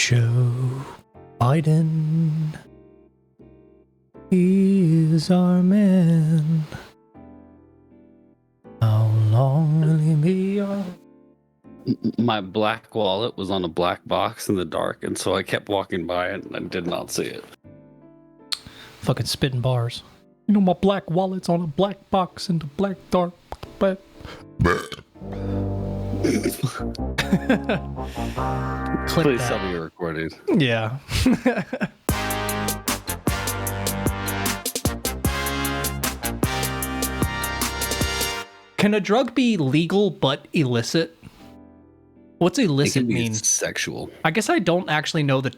Joe Biden is our man. How long will he be our... My black wallet was on a black box in the dark, and so I kept walking by it and I did not see it. Fucking spitting bars. You know, my black wallet's on a black box in the black dark. But... Please tell me you're recording. Yeah. Can a drug be legal but illicit? What's illicit mean? Sexual. I guess I don't actually know the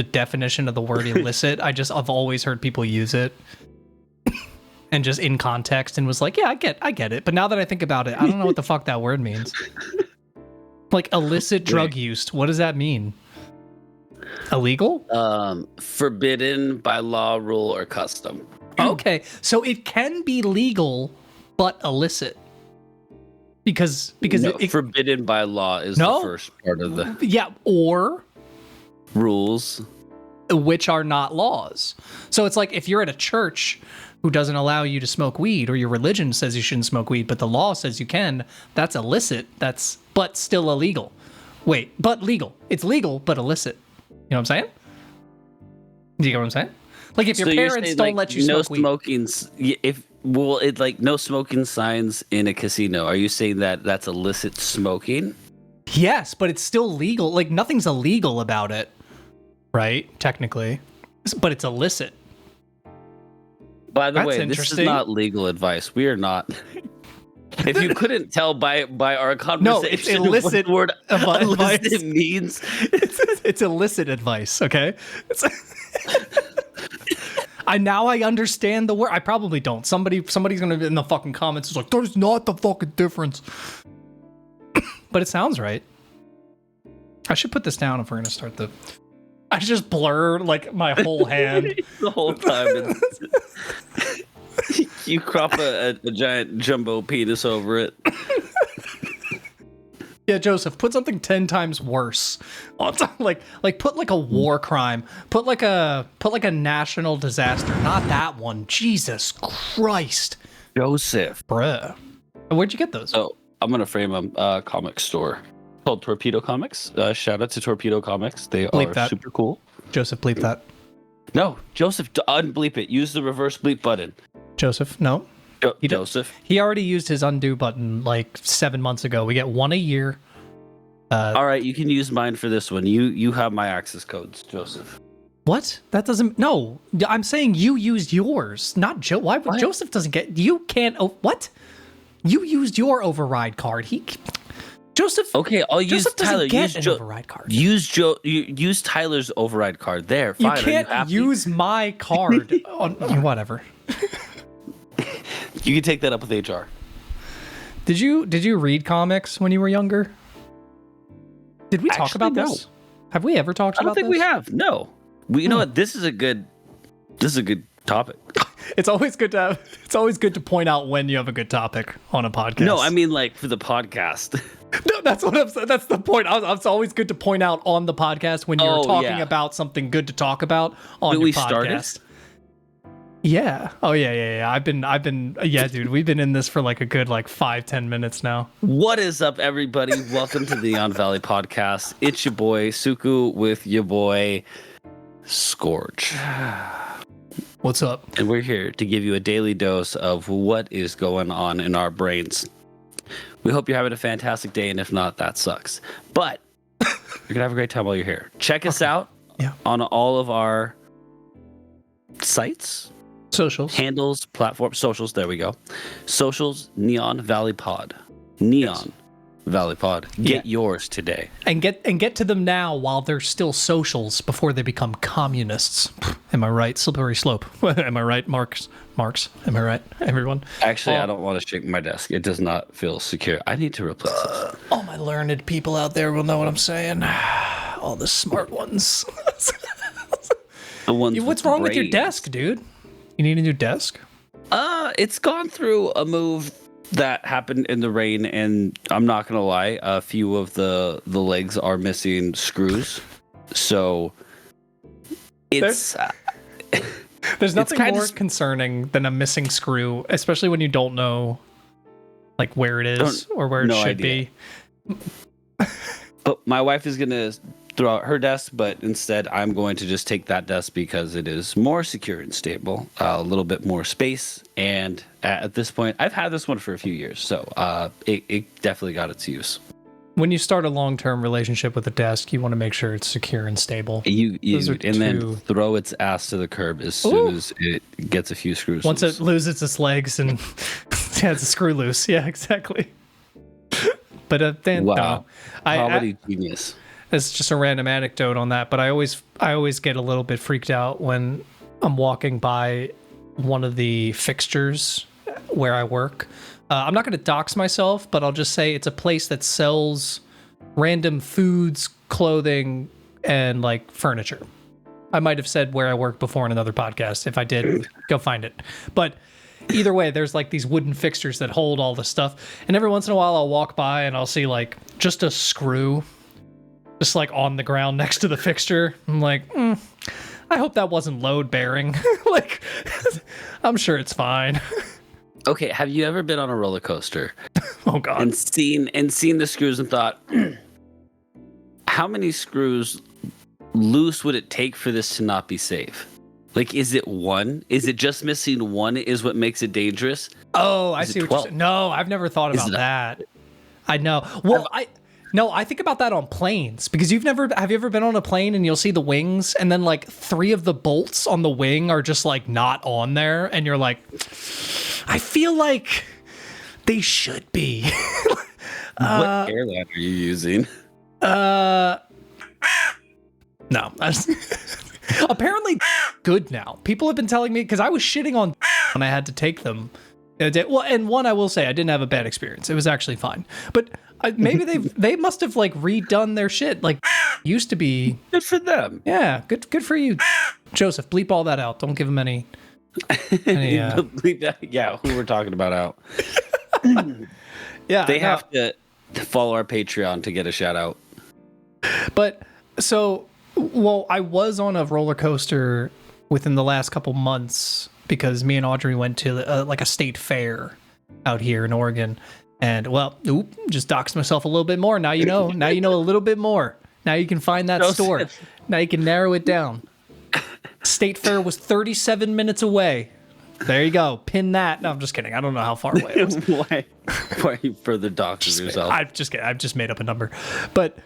definition of the word illicit. I've always heard people use it. And just in context and was like, yeah, I get it. But now that I think about it, I don't know what the fuck that word means. Like illicit drug use. What does that mean? Illegal? Forbidden by law, rule, or custom. Okay, so it can be legal but illicit. Because no, forbidden by law is the first part of the or rules, which are not laws. So it's like if you're at a church who doesn't allow you to smoke weed, or your religion says you shouldn't smoke weed, but the law says you can, that's illicit. But still illegal. Wait, but legal. It's legal, but illicit. You know what I'm saying? Do you get what I'm saying? Like if your parents don't let you smoke weed. No smoking signs in a casino. Are you saying that that's illicit smoking? Yes, but it's still legal. Like nothing's illegal about it, right? Technically, but it's illicit. By the way, this is not legal advice. We are not. If you couldn't tell by our conversation, no, it's illicit. What the word advice. Illicit means. It's illicit advice. Okay. I understand the word. I probably don't. Somebody's gonna be in the fucking comments. It's like there's not the fucking difference. But it sounds right. I should put this down if we're gonna start the. I just blur like my whole hand the whole time. You crop a giant jumbo penis over it. Yeah, Joseph, put something 10 times worse. Like put like a war crime. Put like a national disaster. Not that one. Jesus Christ. Joseph. Bruh. Where'd you get those? Oh, I'm gonna frame a comic store called Torpedo Comics. Shout out to Torpedo Comics. They are super cool. Joseph, bleep that. No, Joseph, unbleep it. Use the reverse bleep button. Joseph, no. Joseph. He already used his undo button like 7 months ago. We get one a year. All right, you can use mine for this one. You have my access codes, Joseph. What? That doesn't... No, I'm saying you used yours, not Joe. Why would Joseph doesn't get... You can't... Oh, what? You used your override card. Joseph... Okay, I'll use Tyler. Use an override card. Use Tyler's override card. There, fine. You can't use my card on... Whatever. You can take that up with HR. Did you read comics when you were younger? Did we talk about this? No. Have we ever talked about this? I don't think we have. No. You know what? This is a good topic. It's always good to point out when you have a good topic on a podcast. No, I mean like for the podcast. No, that's what I'm saying. That's the point. It's always good to point out on the podcast when you're talking about something good to talk about on your podcast. Started? Yeah. Oh yeah. I've been dude, we've been in this for like a good 5-10 minutes now. What is up, everybody? Welcome to the Neon Valley Podcast. It's your boy Tsuku with your boy Skorge. What's up? And we're here to give you a daily dose of what is going on in our brains. We hope you're having a fantastic day, and if not, that sucks. But you're gonna have a great time while you're here. Check us out on all of our sites. Socials. Handles, platforms, socials, there we go. Socials, Neon Valley Pod. Valley Pod. Get yours today. And get to them now while they're still socials before they become communists. Am I right? Slippery slope. Am I right, Marks? Am I right, everyone? Actually, I don't want to shake my desk. It does not feel secure. I need to replace it. All my learned people out there will know what I'm saying. All the smart ones. The ones What's wrong with your desk, dude? You need a new desk? It's gone through a move that happened in the rain, and I'm not gonna lie, a few of the legs are missing screws. So it's There's nothing kind more of concerning than a missing screw, especially when you don't know like where it is or where it no should idea. be. But my wife is going to throw out her desk, but instead I'm going to just take that desk because it is more secure and stable, a little bit more space. And at this point, I've had this one for a few years, so it definitely got its use. When you start a long-term relationship with a desk, you want to make sure it's secure and stable. Then throw its ass to the curb as soon as it gets a few screws. Once loose. it loses its legs and has a screw loose. Yeah, exactly. But then wow, no. comedy genius. It's just a random anecdote on that, but I always get a little bit freaked out when I'm walking by one of the fixtures where I work. I'm not going to dox myself, but I'll just say it's a place that sells random foods, clothing, and like furniture. I might have said where I work before in another podcast. If I did, go find it. But either way, there's like these wooden fixtures that hold all the stuff. And every once in a while I'll walk by and I'll see like just a screw just like on the ground next to the fixture. I'm like, I hope that wasn't load bearing. Like, I'm sure it's fine. Okay, have you ever been on a roller coaster? Oh God. And seen the screws and thought, how many screws loose would it take for this to not be safe? Like, is it one? Is it just missing one is what makes it dangerous? Oh, I see what you're saying. No, I've never thought about that. I know. Well, I think about that on planes because have you ever been on a plane and you'll see the wings and then like 3 of the bolts on the wing are just like not on there and you're like, I feel like they should be. What airline are you using? No. Apparently good now. People have been telling me because I was shitting on when I had to take them. Well, and one I will say I didn't have a bad experience. It was actually fine. But maybe they must have like redone their shit. Like used to be. Good for them. Yeah, good for you, Joseph. Bleep all that out. Don't give him any. Yeah, who we're talking about out. Yeah, they have to follow our Patreon to get a shout out. But so, well, I was on a roller coaster within the last couple months because me and Audrey went to like a state fair out here in Oregon, and just doxed myself a little bit more. Now you know. Now you know a little bit more. Now you can find that store. Now you can narrow it down. State fair was 37 minutes away. There you go. Pin that. No, I'm just kidding. I don't know how far away it was. Why are you further doxing yourself? I've just made up a number. But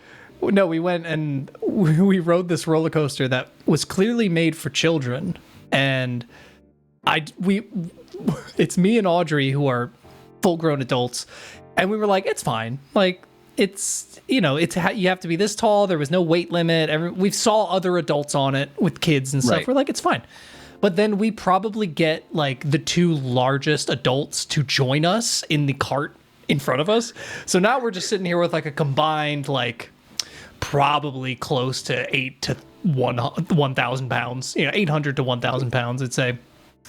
no, we went and we rode this roller coaster that was clearly made for children. And it's me and Audrey who are full-grown adults. And we were like, it's fine. Like, it's, you have to be this tall. There was no weight limit. We saw other adults on it with kids and stuff. Right. We're like, it's fine. But then we probably get like the 2 largest adults to join us in the cart in front of us. So now we're just sitting here with like a combined, like probably close to 1,000 pounds, 800 to 1,000 pounds, I'd say.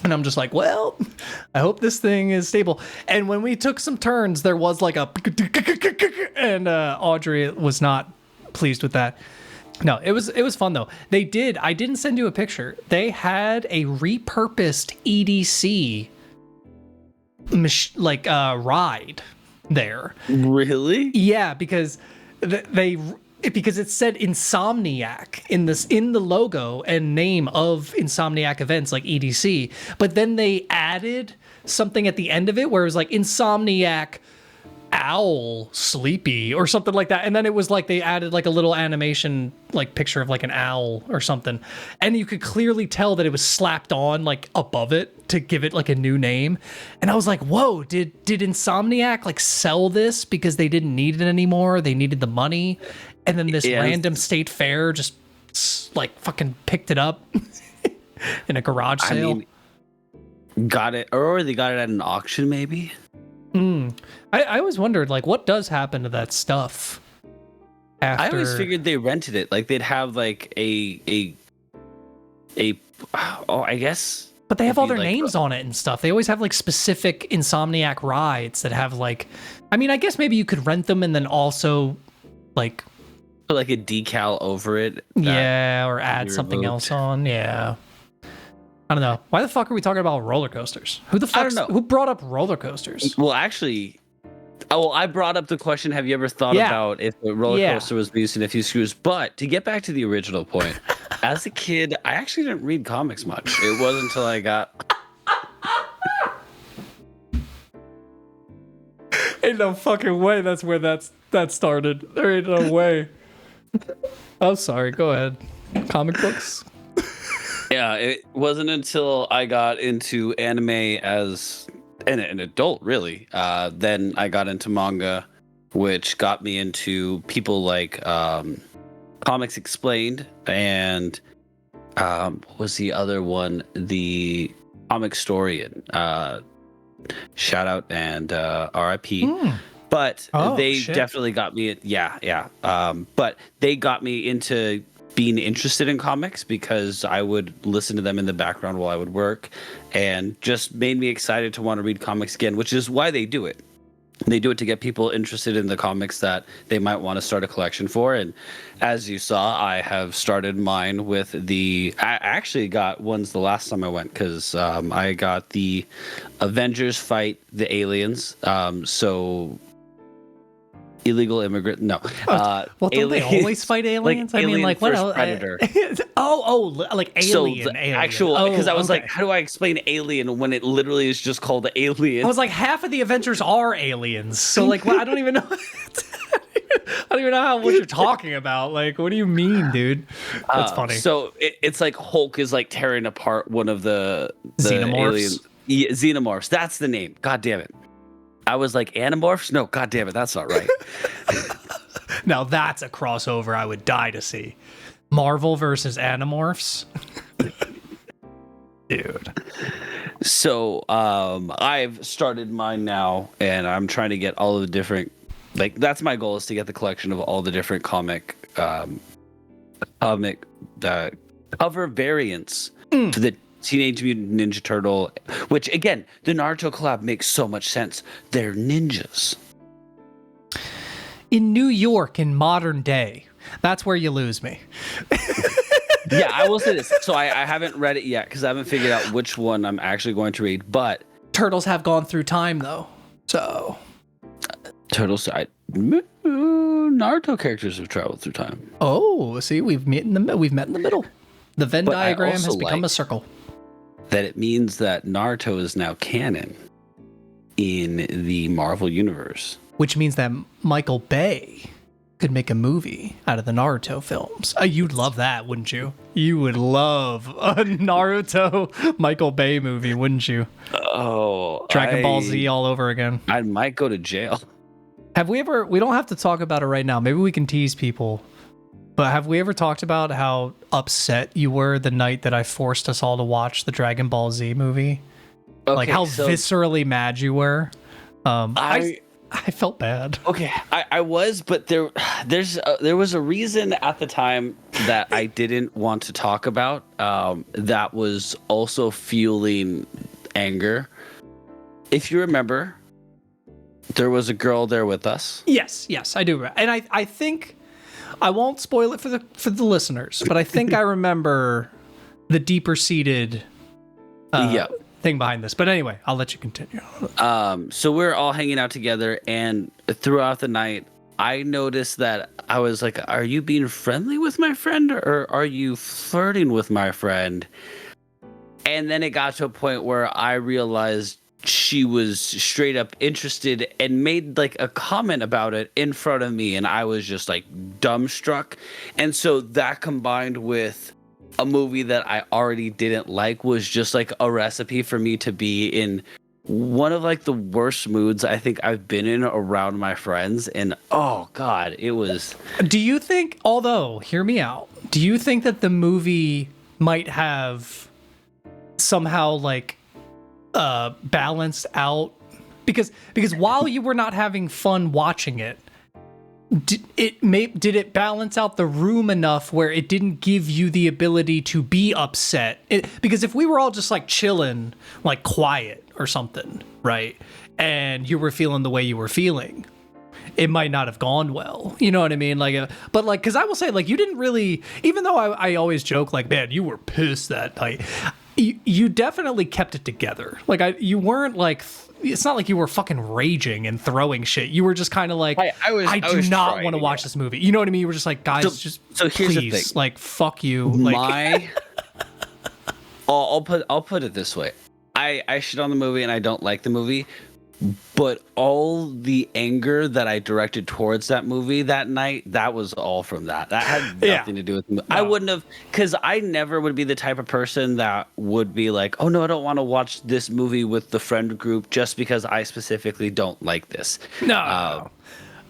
And I'm just like, well, I hope this thing is stable. And when we took some turns, there was like a, and Audrey was not pleased with that. No, it was fun though. I didn't send you a picture. They had a repurposed EDC ride there. Really? Yeah, because because it said Insomniac in the logo and name of Insomniac events like EDC, but then they added something at the end of it where it was like Insomniac Owl Sleepy or something like that, and then it was like they added like a little animation like picture of like an owl or something, and you could clearly tell that it was slapped on like above it to give it like a new name. And I was like, whoa, did Insomniac like sell this because they didn't need it anymore, they needed the money, and then this random state fair just like fucking picked it up in a garage sale? I mean, got it, or they got it at an auction maybe. I always wondered, like, what does happen to that stuff after? I always figured they rented it. Like, they'd have, like, I guess... But they have all their names on it and stuff. They always have, like, specific Insomniac rides that have, like... I mean, I guess maybe you could rent them and then also, like, put like a decal over it. Yeah, or add be something removed. else on. Yeah. I don't know. Why the fuck are we talking about roller coasters? Who the fuck? don't know. Who brought up roller coasters? Well, actually, I brought up the question: have you ever thought Yeah. about if the roller Yeah. coaster was missing a few screws? But to get back to the original point, as a kid, I actually didn't read comics much. It wasn't until I got. Ain't no fucking way that's where that started. There ain't no way. I'm sorry. Go ahead. Comic books. Yeah, it wasn't until I got into anime as an adult, really. Then I got into manga, which got me into people like Comics Explained and what was the other one? The Comic Storian. Shout out and RIP. But they shit. definitely got me. Yeah. But they got me into being interested in comics because I would listen to them in the background while I would work, and just made me excited to want to read comics again, which is why they do it. They do it to get people interested in the comics that they might want to start a collection for. And as you saw, I have started mine with I actually got ones the last time I went because I got the Avengers Fight the Aliens. So illegal immigrant. No. Well, don't they always fight aliens? I mean, like what else? Predator. Like So alien. the alien. actual, because I was okay. like, how do I explain alien when it literally is just called Alien? I was like, half of the Avengers are aliens. So like, I don't even know. I don't even know what you're talking about. Like, what do you mean, dude? That's funny. So it's like Hulk is like tearing apart one of the Xenomorphs? aliens. Yeah, Xenomorphs. That's the name. God damn it. I was like, Animorphs? No, god damn it, that's not right. Now that's a crossover I would die to see. Marvel versus Animorphs. Dude. So I've started mine now, and I'm trying to get all of the different, like, that's my goal, is to get the collection of all the different comic cover variants to the Teenage Mutant Ninja Turtle, which again, the Naruto collab makes so much sense. They're ninjas. In New York in modern day, that's where you lose me. Yeah, I will say this. So I haven't read it yet because I haven't figured out which one I'm actually going to read. But Turtles have gone through time though, so Turtles, Naruto characters have traveled through time. oh, see, we've met in the middle. The Venn But I diagram also has become like- a circle. That it means that Naruto is now canon in the Marvel universe. Which means that Michael Bay could make a movie out of the Naruto films. You'd love that, wouldn't you? You would love a Naruto Michael Bay movie, wouldn't you? Oh, Dragon Ball Z all over again. I might go to jail. Have we ever, we don't have to talk about it right now. Maybe we can tease people. But have we ever talked about how upset you were the night that I forced us all to watch the Dragon Ball Z movie? Like how viscerally mad you were? I felt bad. Okay, I was, but there was a reason at the time that I didn't want to talk about. That was also fueling anger. If you remember, there was a girl there with us. Yes, I do. And I think I won't spoil it for the listeners, but I think I remember the deeper seated thing behind this. But anyway, I'll let you continue. So we're all hanging out together, and throughout the night, I noticed that I was like, "Are you being friendly with my friend, or are you flirting with my friend?" And then it got to a point where I realized she was straight up interested and made like a comment about it in front of me, and I was just like dumbstruck. And so that combined with a movie that I already didn't like was just like a recipe for me to be in one of like the worst moods I think I've been in around my friends. And oh god, it was. Do you think, although, hear me out, do you think that the movie might have somehow like balanced out, because while you were not having fun watching it, did it balance out the room enough where it didn't give you the ability to be upset? Because if we were all just like chilling, like quiet or something, right, and you were feeling the way you were feeling, it might not have gone well. You know what I mean? Like, but like, because I will say, like, you didn't really, even though I always joke, like, man, you were pissed that night. You definitely kept it together. Like, you weren't like, it's not like you were fucking raging and throwing shit. You were just kind of like, I do not want to watch this movie. You know what I mean? You were just like, guys, so here's please, the thing. Like, fuck you. Like, I'll put it this way. I shit on the movie and I don't like the movie, but all the anger that I directed towards that movie that night, that was all from that. That had nothing to do with the movie. No. I wouldn't have, because I never would be the type of person that would be like, oh no, I don't want to watch this movie with the friend group just because I specifically don't like this. No.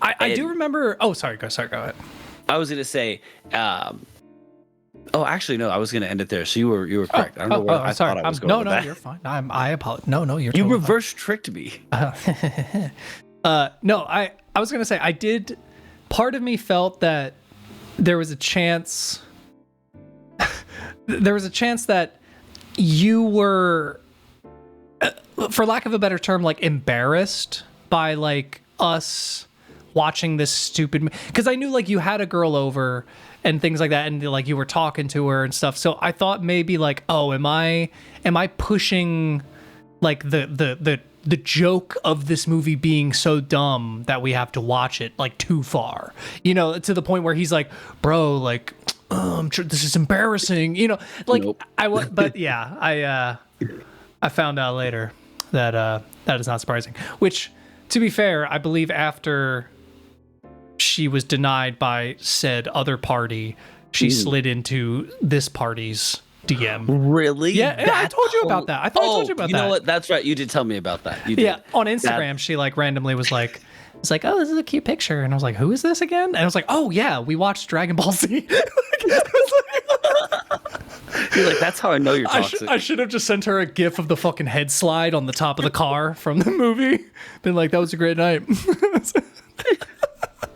I do remember. Oh, sorry, go ahead. I was gonna say, oh, actually, no. I was gonna end it there. So you were correct. I don't know where I thought I was going. No, that. You're fine. I apologize. No, you're. You totally reverse tricked me. No, I was gonna say I did. Part of me felt that there was a chance. There was a chance that you were, for lack of a better term, like embarrassed by like us watching this stupid. Because I knew like you had a girl over and things like that, and like you were talking to her and stuff. So I thought maybe like, oh, am I pushing like the joke of this movie being so dumb that we have to watch it like too far, you know, to the point where he's like, bro, like, this is embarrassing, you know, like nope. But yeah, I found out later that that is not surprising, which to be fair, I believe after she was denied by said other party, she slid into this party's DM. Really? Yeah, I told you about that. I told you about that. You know what? That's right. You did tell me about that. You did. Yeah, on Instagram, she like randomly was like, it's like, oh, this is a cute picture. And I was like, who is this again? And I was like, oh yeah, we watched Dragon Ball Z. You're like, that's how I know you're toxic. I should have just sent her a gif of the fucking head slide on the top of the car from the movie. Been like, that was a great night.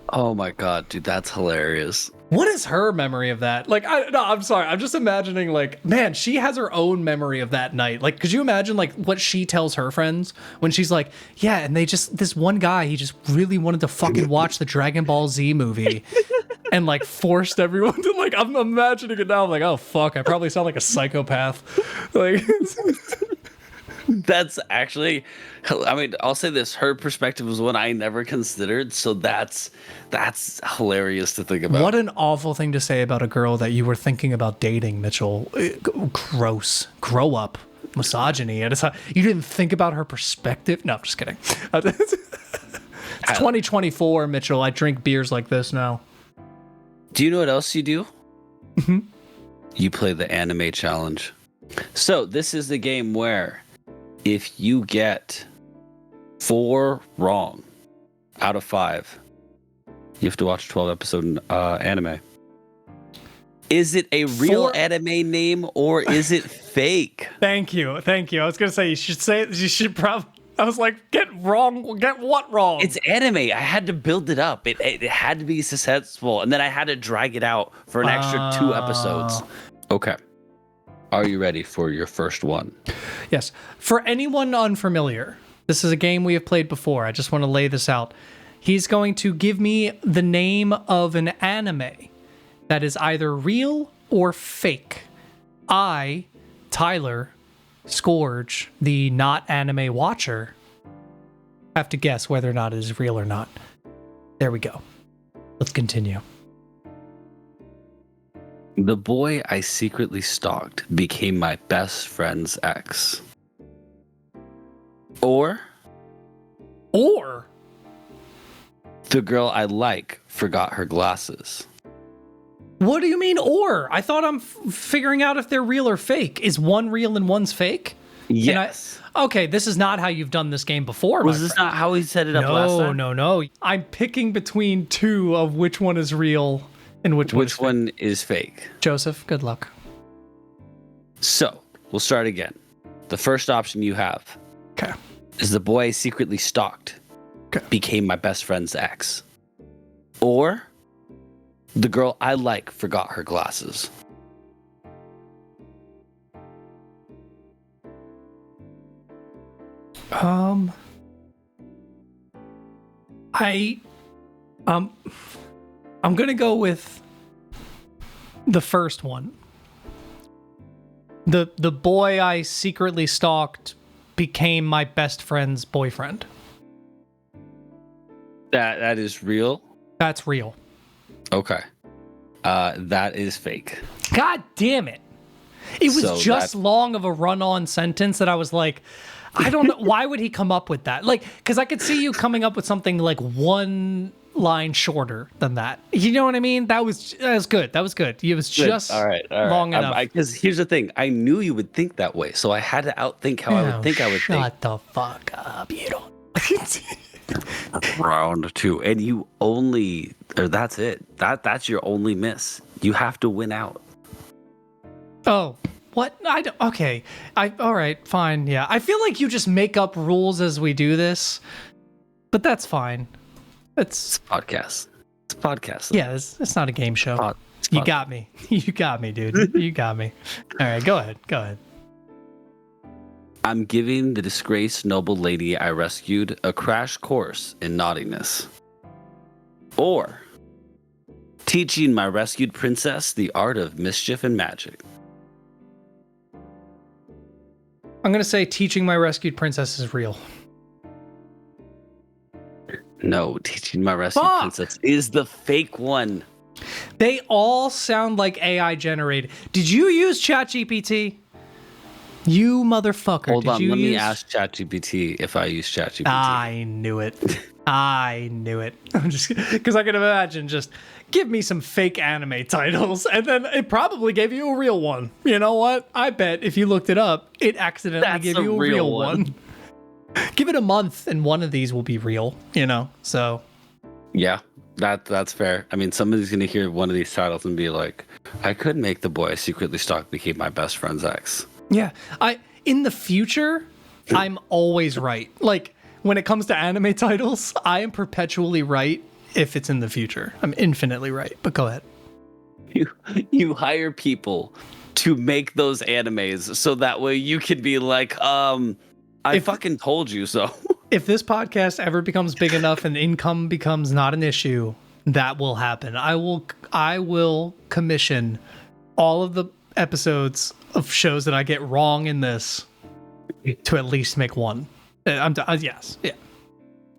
Oh my god, dude, that's hilarious. What is her memory of that? Like, I'm sorry. I'm just imagining, like, man, she has her own memory of that night. Like, could you imagine, like, what she tells her friends when she's like, yeah, and this one guy, he just really wanted to fucking watch the Dragon Ball Z movie and, like, forced everyone to, like, I'm imagining it now. I'm like, oh, fuck, I probably sound like a psychopath. Like, that's actually, I mean, I'll say this, her perspective was one I never considered, so that's hilarious to think about. What an awful thing to say about a girl that you were thinking about dating, Mitchell. Gross. Grow up. Misogyny. And you didn't think about her perspective? No, I'm just kidding. It's 2024, Mitchell. I drink beers like this now. Do you know what else you do? Mm-hmm. You play the anime challenge. So this is the game where if you get 4 wrong out of 5, you have to watch 12-episode anime. Is it a real anime name or is it fake? Thank you. I was gonna say you should probably. I was like, get what wrong? It's anime. I had to build it up. It had to be successful, and then I had to drag it out for an extra 2 episodes. Okay. Are you ready for your first one? Yes. For anyone unfamiliar, this is a game we have played before. I just want to lay this out. He's going to give me the name of an anime that is either real or fake. I, Tyler, Skorge, the not anime watcher, have to guess whether or not it is real or not. There we go. Let's continue. The boy I secretly stalked became my best friend's ex. Or the girl I like forgot her glasses. What do you mean or? I thought I'm figuring out if they're real or fake. Is one real and one's fake? Yes. Okay, this is not how you've done this game before. Was this not how we set it up last time? No. I'm picking between 2 of which one is real and which one is fake. Joseph, good luck. So, we'll start again. The first option you have is the boy I secretly stalked became my best friend's ex. Or the girl I like forgot her glasses. I'm gonna go with the first one. The boy I secretly stalked became my best friend's boyfriend. That is real? That's real. Okay. That is fake. God damn it. It was So just long of a run-on sentence that I was like, I don't know. Why would he come up with that? Like, because I could see you coming up with something like one line shorter than that. You know what I mean? That was good. That was good. It was just all right. long enough. Because here's the thing. I knew you would think that way, so I had to outthink how I would think I would think. Shut the fuck up. You don't. Round 2, and you only, or that's it. That's your only miss. You have to win out. Oh, what? I don't. Okay. All right. Fine. Yeah. I feel like you just make up rules as we do this, but that's fine. It's a podcast. It's a podcast. Yeah. It's not a game show. You got me. You got me, dude. You got me. All right. Go ahead. Go ahead. I'm giving the disgraced noble lady I rescued a crash course in naughtiness. Or teaching my rescued princess the art of mischief and magic. I'm going to say teaching my rescued princess is real. No, teaching my rescued princess is the fake one. They all sound like AI generated. Did you use ChatGPT? You motherfucker. Hold on, let me ask ChatGPT if I use ChatGPT. I knew it. I knew it. I'm just because I can imagine just give me some fake anime titles, and then it probably gave you a real one. You know what? I bet if you looked it up, it accidentally gave you a real one. Give it a month, and one of these will be real. You know, so yeah, that's fair. I mean, somebody's gonna hear one of these titles and be like, "I could make the boy I secretly stalked became my best friend's ex." Yeah, in the future, I'm always right. Like when it comes to anime titles, I am perpetually right if it's in the future. I'm infinitely right. But go ahead. You hire people to make those animes so that way you can be like, I fucking told you so. If this podcast ever becomes big enough and income becomes not an issue, that will happen. I will commission all of the episodes of shows that I get wrong in this to at least make one. Yes. Yeah.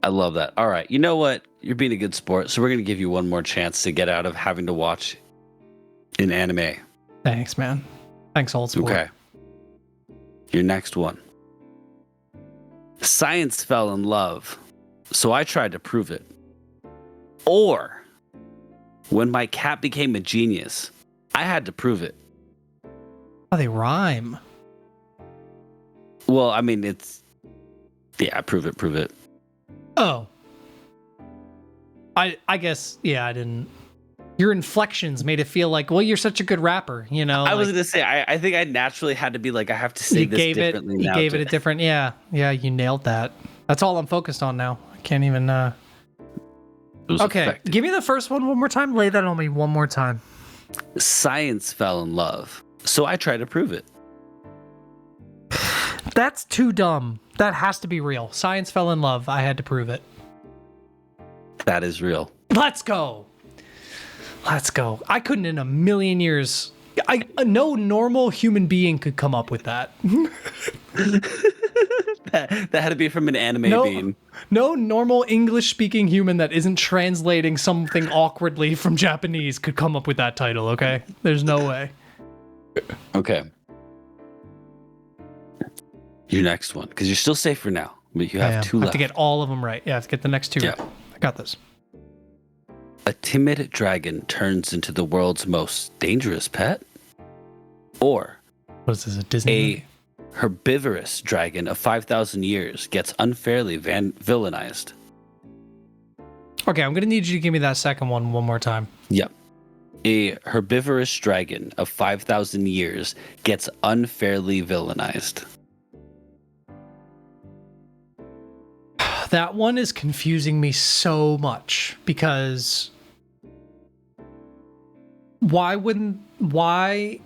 I love that. All right. You know what? You're being a good sport, so we're going to give you one more chance to get out of having to watch an anime. Thanks, man. Thanks, old sport. Okay. Your next one. Science fell in love, so I tried to prove it. Or when my cat became a genius, I had to prove it. Oh, they rhyme. Well, I mean, prove it. Oh. I guess, yeah, I didn't. Your inflections made it feel like, well, you're such a good rapper, you know? I was going to say, I think I naturally had to be like, I have to say this differently now. You gave it a different, yeah, you nailed that. That's all I'm focused on now. I can't even, Okay, effective. Give me the first one more time. Lay that on me one more time. Science fell in love, so I tried to prove it. That's too dumb. That has to be real. Science fell in love. I had to prove it. That is real. Let's go. Let's go. I couldn't in a million years. No normal human being could come up with that. that had to be from an anime being. No normal English-speaking human that isn't translating something awkwardly from Japanese could come up with that title, okay? There's no way. Okay. Your next one, because you're still safe for now, but you have two left. I have to get all of them right. Yeah, I have to get the next two right. I got this. A timid dragon turns into the world's most dangerous pet? Or what is this, a Disney movie? Herbivorous dragon of 5,000 years gets unfairly villainized. Okay, I'm going to need you to give me that second one more time. Yep. A herbivorous dragon of 5,000 years gets unfairly villainized. That one is confusing me so much because why wouldn't they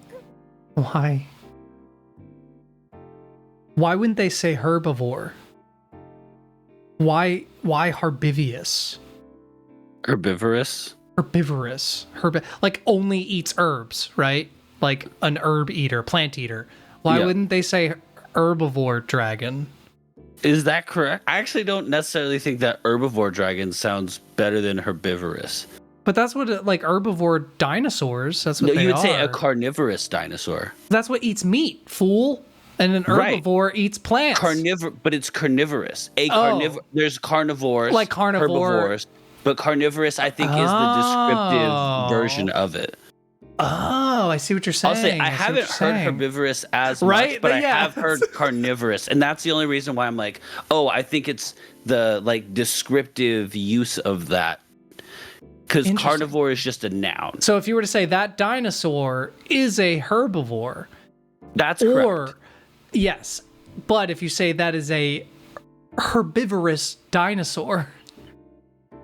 say herbivore? Why herbivorous? Herbivorous. Like only eats herbs, right? Like an herb eater, plant eater. Why wouldn't they say herbivore dragon? Is that correct? I actually don't necessarily think that herbivore dragon sounds better than herbivorous. But that's what herbivore dinosaurs. That's what No, they are. you would say a carnivorous dinosaur. That's what eats meat, fool. And an herbivore eats plants. But it's carnivorous. There's carnivores, like carnivore, herbivores, but carnivorous I think is the descriptive version of it. Oh, I see what you're saying. I'll say I haven't heard herbivorous as much, but I have heard carnivorous, and that's the only reason why I'm like, oh, I think it's the descriptive use of that. Because carnivore is just a noun. So if you were to say that dinosaur is a herbivore, that's correct. Yes, but if you say that is a herbivorous dinosaur,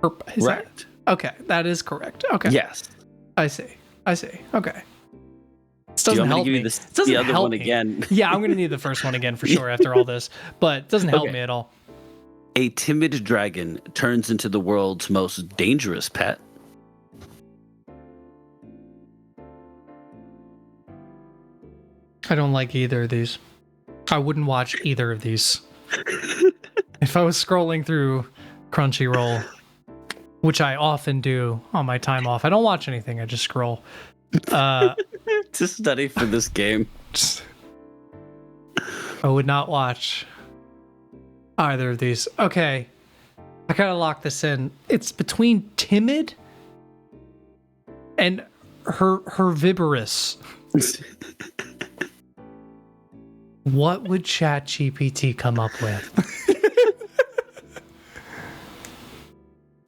correct. Okay, that is correct. Okay. Yes. I see. Okay. This doesn't help me. It doesn't help one me. Again. Yeah, I'm going to need the first one again for sure after all this, but it doesn't help me at all. A timid dragon turns into the world's most dangerous pet. I don't like either of these. I wouldn't watch either of these. If I was scrolling through Crunchyroll, which I often do on my time off, I don't watch anything. I just scroll. To study for this game. I would not watch either of these. Okay. I gotta lock this in. It's between timid and herbivorous. What would ChatGPT come up with?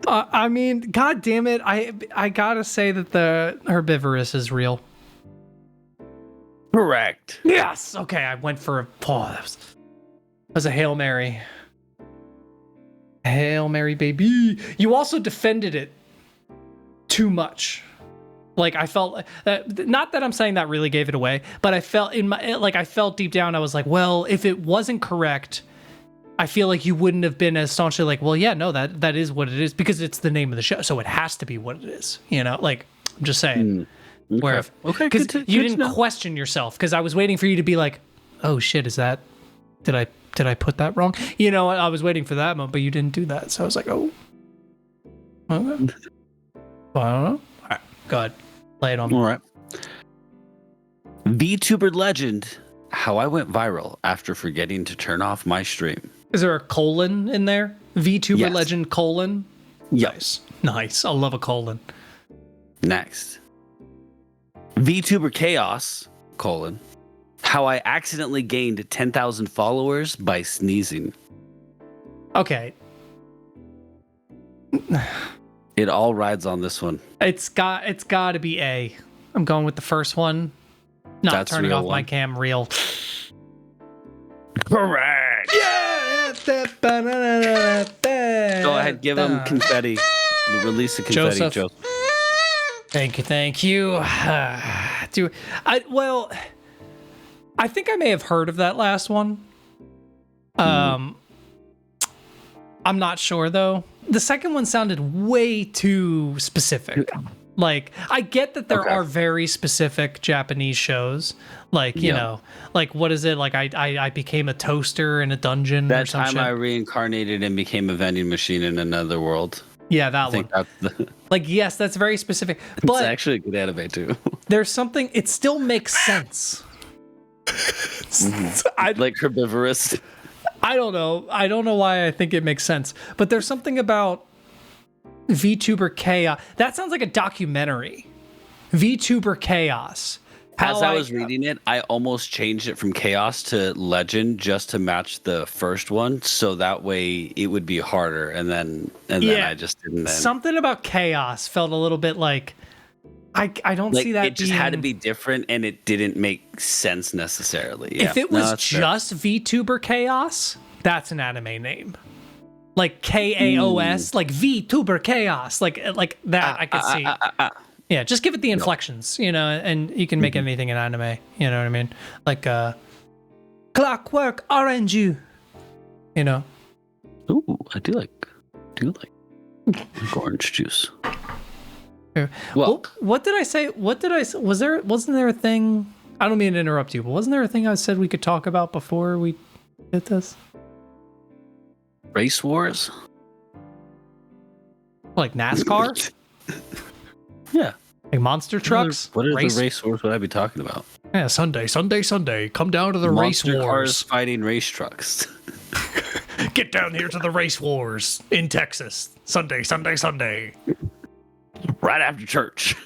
I mean, God damn it. I gotta say that the herbivorous is real. Correct. Yes. Okay, I went for that was a Hail Mary. Hail Mary, baby. You also defended it too much. Like I felt not that I'm saying that really gave it away, but I felt I felt deep down I was like, well, if it wasn't correct, I feel like you wouldn't have been as staunchly like, well, yeah, no, that is what it is because it's the name of the show, so it has to be what it is. You know, like I'm just saying. Okay. Because you didn't question yourself because I was waiting for you to be like, oh shit, is that did I put that wrong? You know, I was waiting for that moment, but you didn't do that, so I was like, oh, okay. Well, I don't know. All right, go ahead. Lay it on me. All right. VTuber legend, how I went viral after forgetting to turn off my stream. Is there a colon in there? VTuber legend colon? Yes. Nice. I love a colon. Next. VTuber chaos, colon, how I accidentally gained 10,000 followers by sneezing. Okay. It all rides on this one. It's got to be A. I'm going with the first one. Not That's turning off one. my cam real. Correct. Yeah. Go ahead, give him confetti. Release the confetti, Joseph. Thank you. I think I may have heard of that last one. I'm not sure though. The second one sounded way too specific. Like, I get that there are very specific Japanese shows. Like, you know, like, what is it? Like, I became a toaster in a dungeon that or some time shit. I reincarnated and became a vending machine in another world. Yeah, that one. Like, yes, that's very specific. But it's actually a good anime, too. There's something, it still makes sense. Like herbivorous. I don't know. I don't know why I think it makes sense. But there's something about VTuber Chaos. That sounds like a documentary. VTuber Chaos. As I was reading it, I almost changed it from Chaos to Legend just to match the first one, so that way it would be harder. And then I just didn't. Something about Chaos felt a little bit like I don't see that. It just had to be different, and it didn't make sense necessarily. Yeah. If it was just VTuber Chaos, that's an anime name. Like KAOS, like VTuber Chaos, like that. I could see. Yeah, just give it the inflections, you know, and you can make anything an anime. You know what I mean? Like Clockwork Orange, you know. Ooh, I do like orange juice. Well, what did I say? Wasn't there a thing? I don't mean to interrupt you, but wasn't there a thing I said we could talk about before we did this? race wars? Like NASCAR? Yeah. Like monster trucks? What are the race wars would I be talking about? Yeah, Sunday. Come down to the Monster race cars wars. fighting race trucks. Get down here to the race wars in Texas. Sunday. Right after church.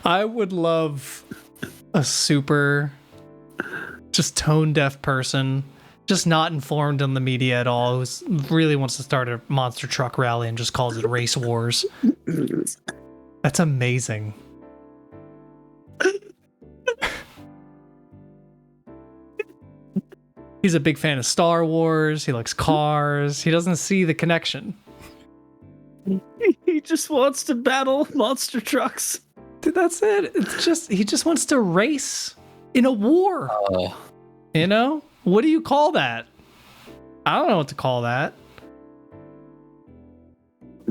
I would love a super just tone deaf person, just not informed on the media at all, who really wants to start a monster truck rally and just calls it race wars. That's amazing. He's a big fan of Star Wars. He likes cars. He doesn't see the connection. He just wants to battle monster trucks. Dude, that's it. It's just he just wants to race in a war. Oh. You know? What do you call that? I don't know what to call that.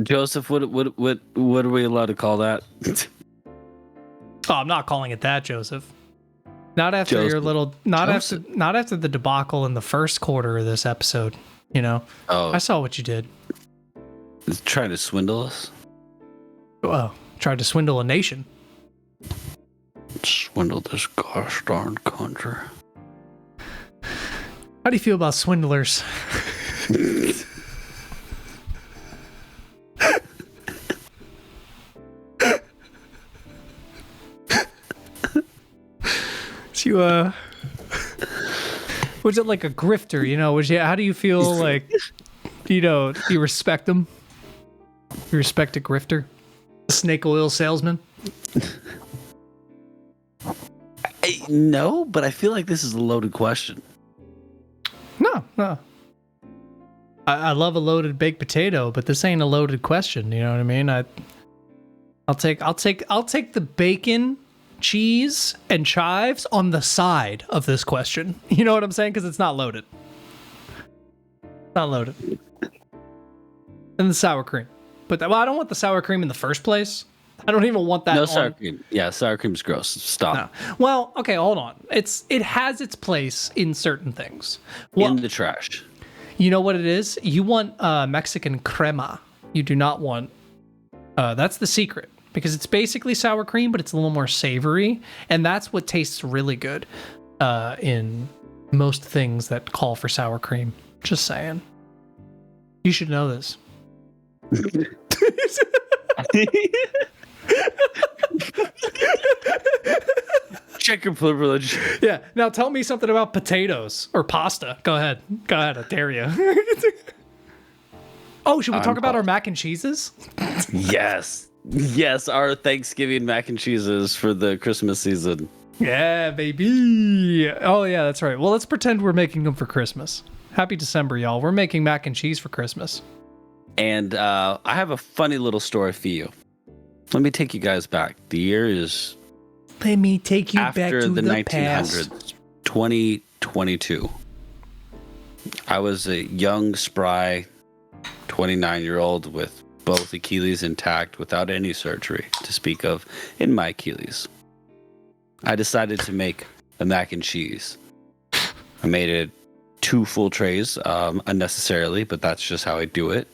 Joseph, what are we allowed to call that? Oh, I'm not calling it that, Joseph. Not after Joseph. your little not after the debacle in the first quarter of this episode, you know. Oh, I saw what you did. he's trying to swindle us? Well, tried to swindle a nation. Swindle this gosh darn country. How do you feel about swindlers? You was it like a grifter, you know? How do you feel like, you know, you respect them? You respect a grifter? A snake oil salesman? No, but I feel like this is a loaded question. No. I love a loaded baked potato, but this ain't a loaded question, you know what I mean? I'll take the bacon, cheese, and chives on the side of this question. You know what I'm saying? Because it's not loaded. Not loaded. And the sour cream. But I don't want the sour cream in the first place. I don't even want that. No sour cream. Yeah, sour cream's gross. Stop. No. Well, okay, hold on. It has its place in certain things. Well, in the trash. You know what it is? You want Mexican crema. You do not want. That's the secret. Because it's basically sour cream, but it's a little more savory. And that's what tastes really good in most things that call for sour cream. Just saying. You should know this. Check your privilege. Yeah. Now tell me something about potatoes or pasta. Go ahead. I dare you. Oh, should we talk about our mac and cheeses? Yes, our Thanksgiving mac and cheeses for the Christmas season. Yeah, baby. Oh, yeah, that's right. Well, let's pretend we're making them for Christmas. Happy December, y'all. We're making mac and cheese for Christmas. And I have a funny little story for you. Let me take you guys back. The year is... Let me take you back after to the the 1900s, past. 2022. I was a young, spry 29-year-old with both Achilles intact without any surgery to speak of in my Achilles. I decided to make a mac and cheese. I made it 2 full trays unnecessarily, but that's just how I do it.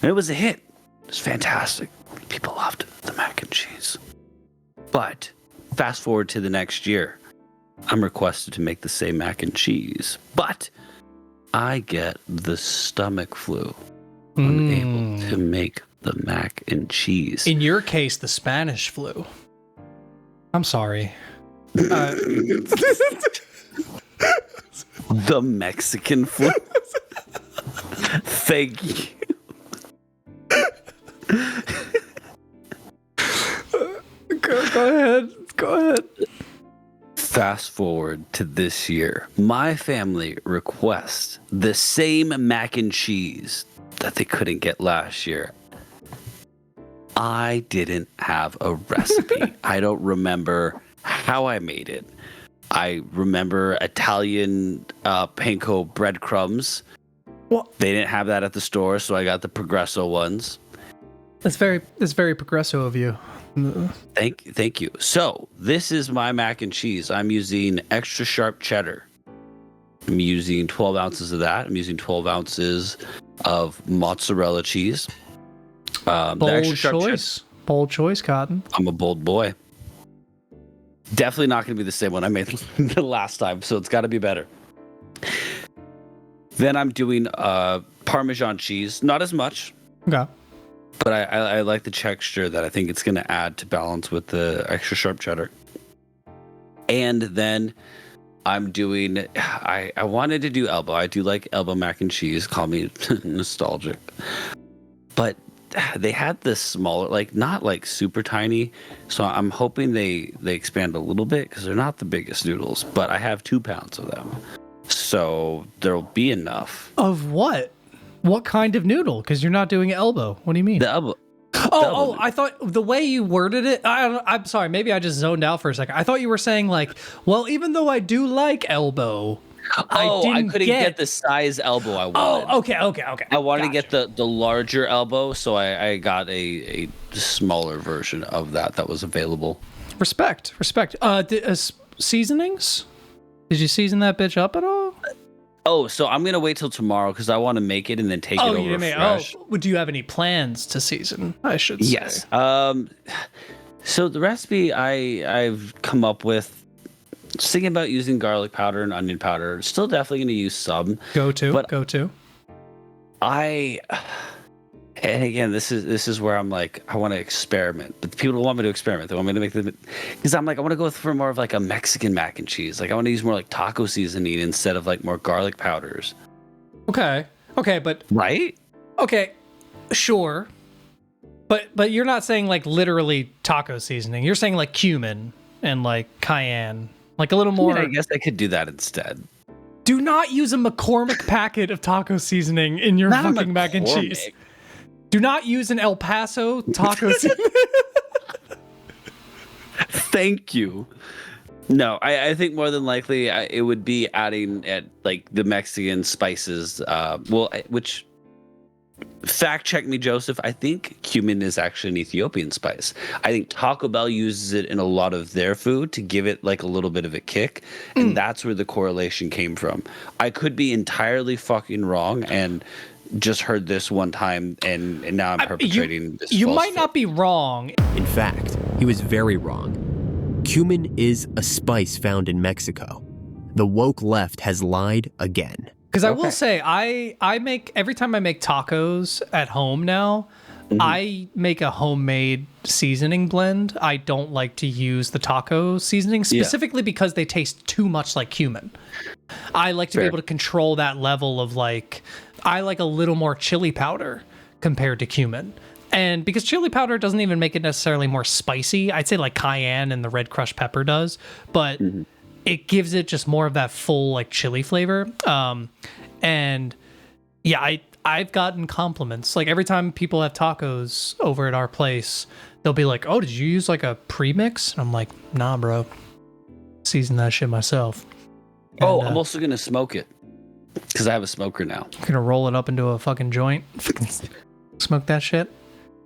And it was a hit. It was fantastic. People loved the mac and cheese. But fast forward to the next year, I'm requested to make the same mac and cheese, but I get the stomach flu. Unable to make the mac and cheese. In your case, the Spanish flu. I'm sorry. The Mexican flu. Thank you. Go ahead. Fast forward to this year. My family requests the same mac and cheese that they couldn't get last year. I didn't have a recipe. I don't remember how I made it. I remember Italian panko breadcrumbs. What? They didn't have that at the store, so I got the Progresso ones. That's very progressive of you. Thank you. So this is my mac and cheese. I'm using extra sharp cheddar. I'm using 12 ounces of that. I'm using 12 ounces of mozzarella cheese. Bold choice. Bold choice, Cotton. I'm a bold boy. Definitely not going to be the same one I made the last time, so it's got to be better. Then I'm doing Parmesan cheese. Not as much. Okay. But I like the texture that I think it's going to add to balance with the extra sharp cheddar. And then I'm doing, I wanted to do Elbow. I do like Elbow mac and cheese. Call me nostalgic. But they had this smaller, like not like super tiny. So I'm hoping they expand a little bit because they're not the biggest noodles. But I have 2 pounds of them. So there'll be enough. Of what? What kind of noodle? Because you're not doing elbow. What do you mean? The elbow. Oh, I thought the way you worded it, I'm sorry, maybe I just zoned out for a second. I thought you were saying like, well, even though I do like elbow, I couldn't get the size elbow I wanted. Oh, okay. I wanted to get the larger elbow, so I got a smaller version of that was available. Respect. Seasonings? Did you season that bitch up at all? Oh, so I'm gonna wait till tomorrow because I want to make it and then take it over fresh. Do you have any plans to season? I should say. Yes. So the recipe I've come up with, just thinking about using garlic powder and onion powder. Still definitely gonna use some. Go to. And again, this is where I'm like, I want to experiment, but people don't want me to experiment. They want me to make them, because I'm like, I want to go for more of like a Mexican mac and cheese. Like I want to use more like taco seasoning instead of like more garlic powders. Okay, but right? Okay, sure, but you're not saying like literally taco seasoning. You're saying like cumin and like cayenne, like a little more. I guess I could do that instead. Do not use a McCormick packet of taco seasoning in your fucking mac and cheese. Do not use an El Paso taco seasoning. Thank you. No, I think more than likely it would be adding at like the Mexican spices. Which fact check me, Joseph. I think cumin is actually an Ethiopian spice. I think Taco Bell uses it in a lot of their food to give it like a little bit of a kick, and that's where the correlation came from. I could be entirely fucking wrong and just heard this one time and now I'm perpetrating this. You might not be wrong. In fact, he was very wrong. Cumin is a spice found in Mexico. The woke left has lied again. Because I will say, I make, every time I make tacos at home now, I make a homemade seasoning blend. I don't like to use the taco seasoning specifically because they taste too much like cumin. I like to be able to control that level of like, I like a little more chili powder compared to cumin. And because chili powder doesn't even make it necessarily more spicy, I'd say like cayenne and the red crushed pepper does, but it gives it just more of that full like chili flavor. And yeah, I've gotten compliments. Like every time people have tacos over at our place, they'll be like, "Oh, did you use like a premix?" And I'm like, "Nah, bro. Season that shit myself." And, I'm also gonna smoke it because I have a smoker now. I'm gonna roll it up into a fucking joint. Smoke that shit.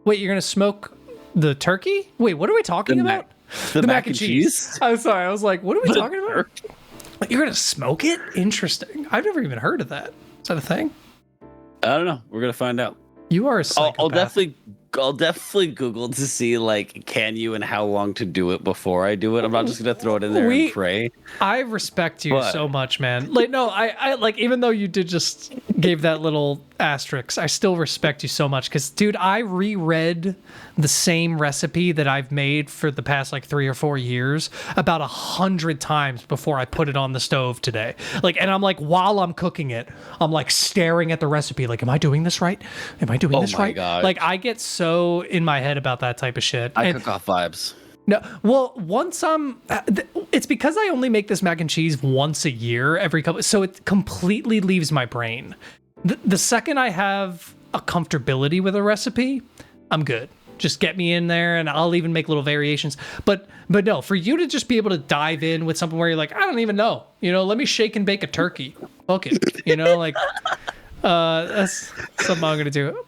Wait, you're gonna smoke the turkey? Wait, what are we talking about? The mac and cheese? I'm sorry. I was like, what are we talking about? You're gonna smoke it? Interesting. I've never even heard of that. Is that a thing? I don't know. We're gonna find out. You are a psychopath. I'll definitely Google to see like can you and how long to do it before I do it. I'm not just gonna throw it in there and pray. I respect you so much, man. Like no, I like even though you did just gave that little asterisk, I still respect you so much because dude, I reread the same recipe that I've made for the past like 3 or 4 years about 100 times before I put it on the stove today. Like, and I'm like, while I'm cooking it, I'm like staring at the recipe, like, am I doing this right? Am I doing this right? God. Like, I get so in my head about that type of shit. I cook off vibes. No, well, once it's because I only make this mac and cheese once a year, every couple, so it completely leaves my brain. The second I have a comfortability with a recipe, I'm good. Just get me in there and I'll even make little variations. But no, for you to just be able to dive in with something where you're like, I don't even know, let me shake and bake a turkey. Fuck it. Like, that's something I'm going to do.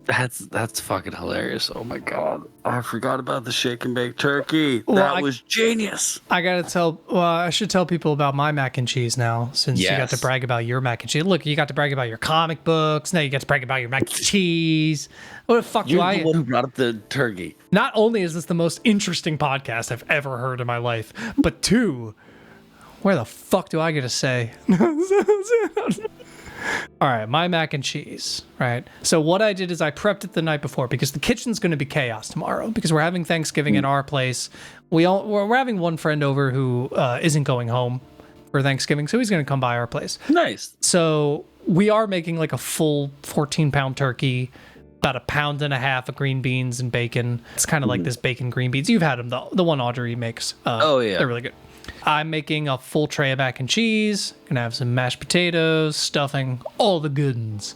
That's fucking hilarious. Oh my god, I forgot about the shake and bake turkey. Well, That was genius. I should tell people about my mac and cheese now, since you got to Yes. brag about your mac and cheese. Look, you got to brag about your comic books. Now you get to brag about your mac and cheese. What the fuck do You're I? the one who brought up the turkey. Not only is this the most interesting podcast I've ever heard in my life, but two, where the fuck do I get to say? All right, my mac and cheese, right? So what I did is I prepped it the night before because the kitchen's going to be chaos tomorrow because we're having Thanksgiving at our place. We're having one friend over who isn't going home for Thanksgiving, so he's going to come by our place. Nice. So we are making like a full 14-pound turkey, about 1.5 pounds of green beans and bacon. It's kind of like this bacon green beans. You've had them, the one Audrey makes. Oh, yeah. They're really good. I'm making a full tray of mac and cheese. Gonna have some mashed potatoes, stuffing, all the good ones.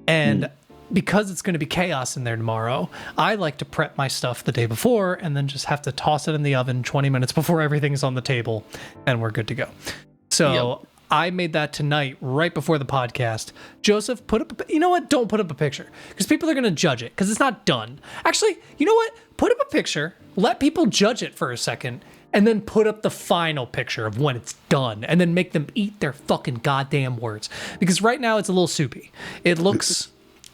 And because it's gonna be chaos in there tomorrow, I like to prep my stuff the day before and then just have to toss it in the oven 20 minutes before everything's on the table and we're good to go. So I made that tonight right before the podcast. Joseph, you know what? Don't put up a picture because people are gonna judge it because it's not done. Actually, you know what? Put up a picture, let people judge it for a second, and then put up the final picture of when it's done, and then make them eat their fucking goddamn words. Because right now it's a little soupy. It looks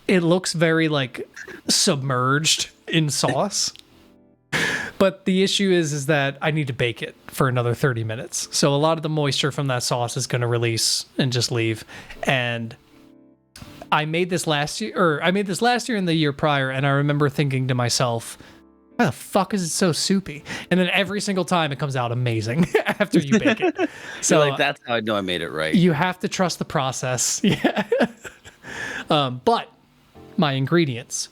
very like submerged in sauce. But the issue is that I need to bake it for another 30 minutes. So a lot of the moisture from that sauce is going to release and just leave. And I made this last year and the year prior, and I remember thinking to myself, why the fuck is it so soupy? And then every single time it comes out amazing after you bake it. So like, that's how I know I made it right. You have to trust the process. Yeah. But my ingredients.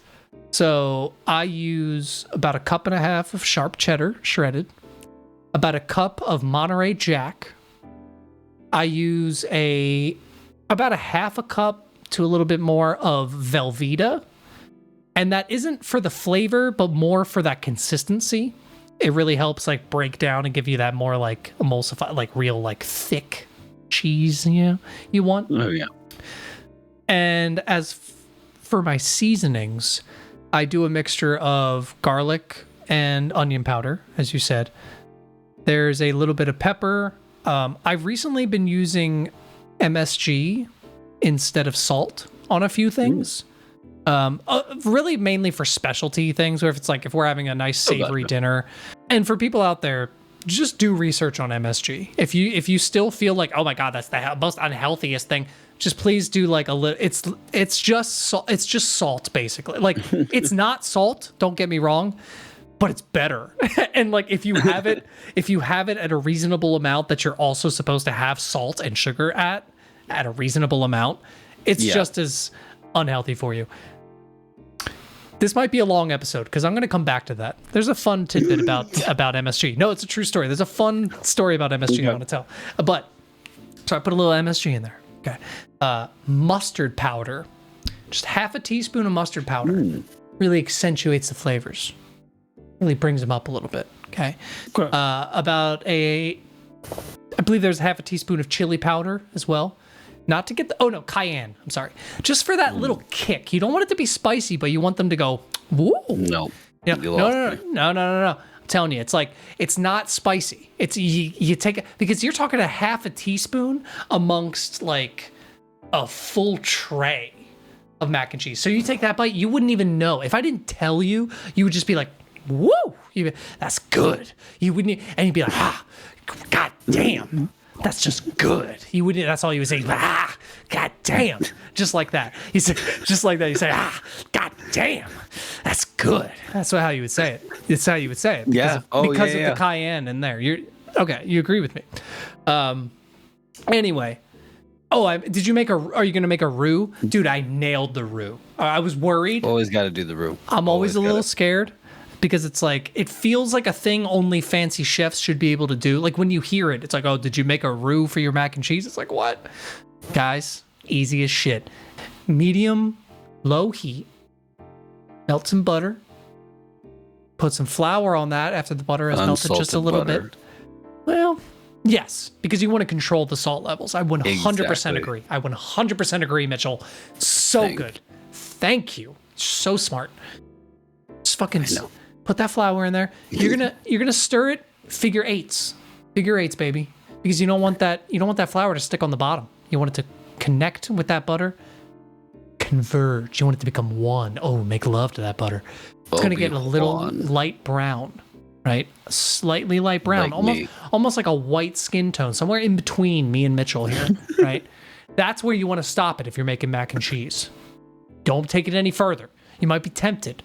So I use about 1.5 cups of sharp cheddar shredded, about 1 cup of Monterey Jack. I use about 1/2 cup to a little bit more of Velveeta. And that isn't for the flavor, but more for that consistency. It really helps like break down and give you that more like emulsified, like real like thick cheese you want. Oh yeah. And as for my seasonings, I do a mixture of garlic and onion powder, as you said. There's a little bit of pepper. I've recently been using MSG instead of salt on a few things. Really mainly for specialty things, or if we're having a nice savory dinner. And for people out there, just do research on MSG. If you still feel like, oh my god, that's the most unhealthiest thing, just please do like a little. It's just salt basically. Like it's not salt. Don't get me wrong, but it's better. And like if you have it at a reasonable amount that you're also supposed to have salt and sugar at a reasonable amount, it's just as unhealthy for you. This might be a long episode because I'm going to come back to that. There's a fun tidbit about MSG. No, it's a true story. There's a fun story about MSG I want to tell. But so I put a little MSG in there. Okay. Mustard powder. Just 1/2 teaspoon of mustard powder. Really accentuates the flavors. Really brings them up a little bit. Okay. I believe there's 1/2 teaspoon of chili powder as well. Not to get cayenne. I'm sorry. Just for that little kick. You don't want it to be spicy, but you want them to go, woo. No. Yeah. No. I'm telling you, it's like, it's not spicy. It's you take it because you're talking 1/2 teaspoon amongst like a full tray of mac and cheese. So you take that bite, you wouldn't even know. If I didn't tell you, you would just be like, woo, that's good. You wouldn't, and you'd be like, god damn. That's just good. You wouldn't. That's all you would say. God damn. Just like that. You say, just like that. You say, God damn. That's good. That's how you would say it. It's how you would say it. Because of the cayenne in there. Okay. You agree with me. Anyway. Are you going to make a roux? Dude, I nailed the roux. I was worried. Always got to do the roux. I'm always a little scared. Because it's like, it feels like a thing only fancy chefs should be able to do. Like when you hear it, it's like, oh, did you make a roux for your mac and cheese? It's like, what? Guys, easy as shit. Medium, low heat. Melt some butter. Put some flour on that after the butter has melted just a little bit. Well, yes, because you want to control the salt levels. I 100% agree. I 100% agree, Mitchell. So good. Thank you So smart. Just fucking put that flour in there. You're gonna stir it figure eights, baby, because you don't want that flour to stick on the bottom. You want it to connect with that butter, converge. You want it to become one. Oh, make love to that butter. It's gonna get a little light brown, right? Slightly light brown, almost like a white skin tone, somewhere in between me and Mitchell here, right? That's where you want to stop it if you're making mac and cheese. Don't take it any further. You might be tempted.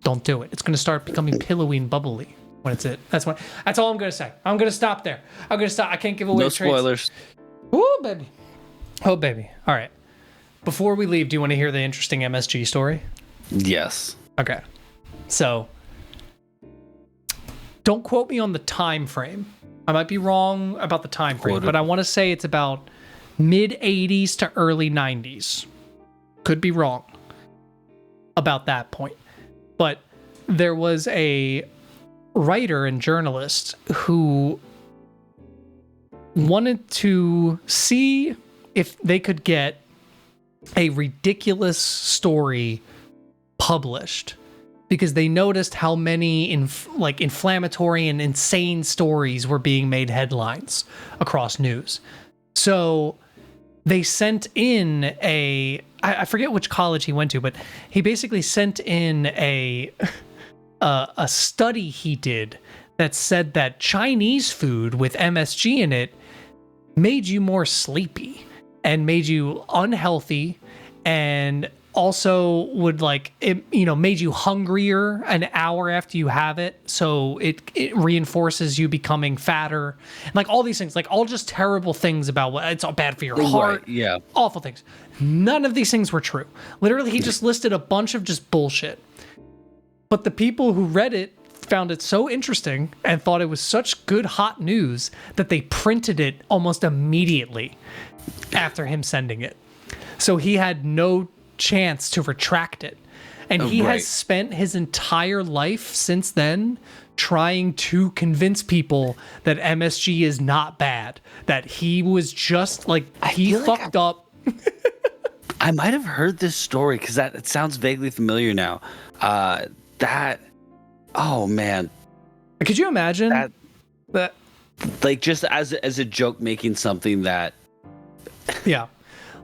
Don't do it. It's going to start becoming pillowy and bubbly when it's it. That's all I'm going to say. I'm going to stop there. I'm going to stop. I can't give away no traits. Spoilers. Ooh, baby. Oh, baby. All right. Before we leave, do you want to hear the interesting MSG story? Yes. Okay. So, don't quote me on the time frame. I might be wrong about the time frame, but I want to say it's about mid 80s to early 90s. Could be wrong about that point. But there was a writer and journalist who wanted to see if they could get a ridiculous story published, because they noticed how many inflammatory and insane stories were being made headlines across news. So they sent in I forget which college he went to, but he basically sent in a study he did that said that Chinese food with MSG in it made you more sleepy and made you unhealthy, and also would made you hungrier an hour after you have it, so it reinforces you becoming fatter, like all these things, like all just terrible things about what it's all bad for your heart. Right, yeah, awful things. None of these things were true. Literally, he just listed a bunch of just bullshit. But the people who read it found it so interesting and thought it was such good hot news that they printed it almost immediately after him sending it. So he had no chance to retract it. And he has spent his entire life since then trying to convince people that MSG is not bad, that he was just he fucked up. I might have heard this story because it sounds vaguely familiar now. Oh man, could you imagine that? Like, just as a joke, making something that. Yeah.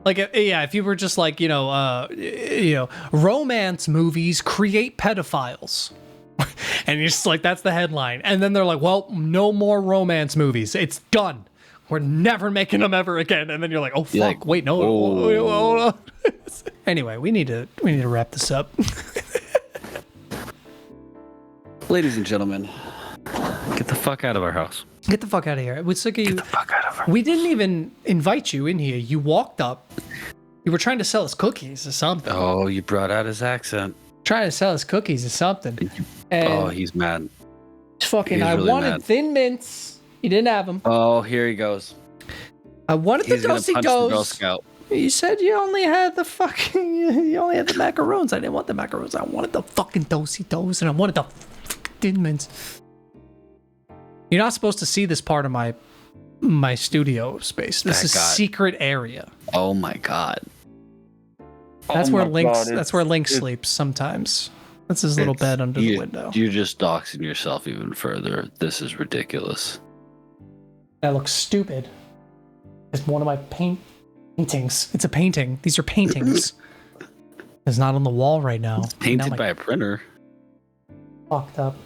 If you were just romance movies create pedophiles. And you're just like, that's the headline. And then they're like, well, no more romance movies. It's done. We're never making them ever again. And then you're like, oh, fuck. Wait, no. Anyway, we need to wrap this up. Ladies and gentlemen, get the fuck out of our house. Get the fuck out of here. We're sick of you. Get the fuck out of our We didn't even invite you in here. You walked up. You were trying to sell us cookies or something. Oh, you brought out his accent. Trying to sell us cookies or something. And he's mad. Fucking, I wanted mad. Thin Mints. You didn't have them. Oh, here he goes. I wanted He's the Dosey Girl Dos. Scout. You said you only had the macaroons. I didn't want the macaroons. I wanted the fucking Dosey Dos, and I wanted the Thin Mints. You're not supposed to see this part of my studio space. This is secret area. Oh my god. That's where Link sleeps sometimes. That's his little bed under the window. You're just doxing yourself even further. This is ridiculous. That looks stupid. It's one of my paintings. It's a painting. These are paintings. It's not on the wall right now. It's painted by a printer. Fucked up.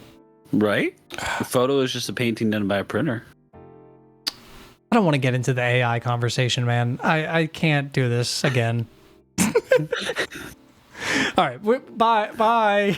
Right? The photo is just a painting done by a printer. I don't want to get into the AI conversation, man. I can't do this again. All right. Bye. Bye.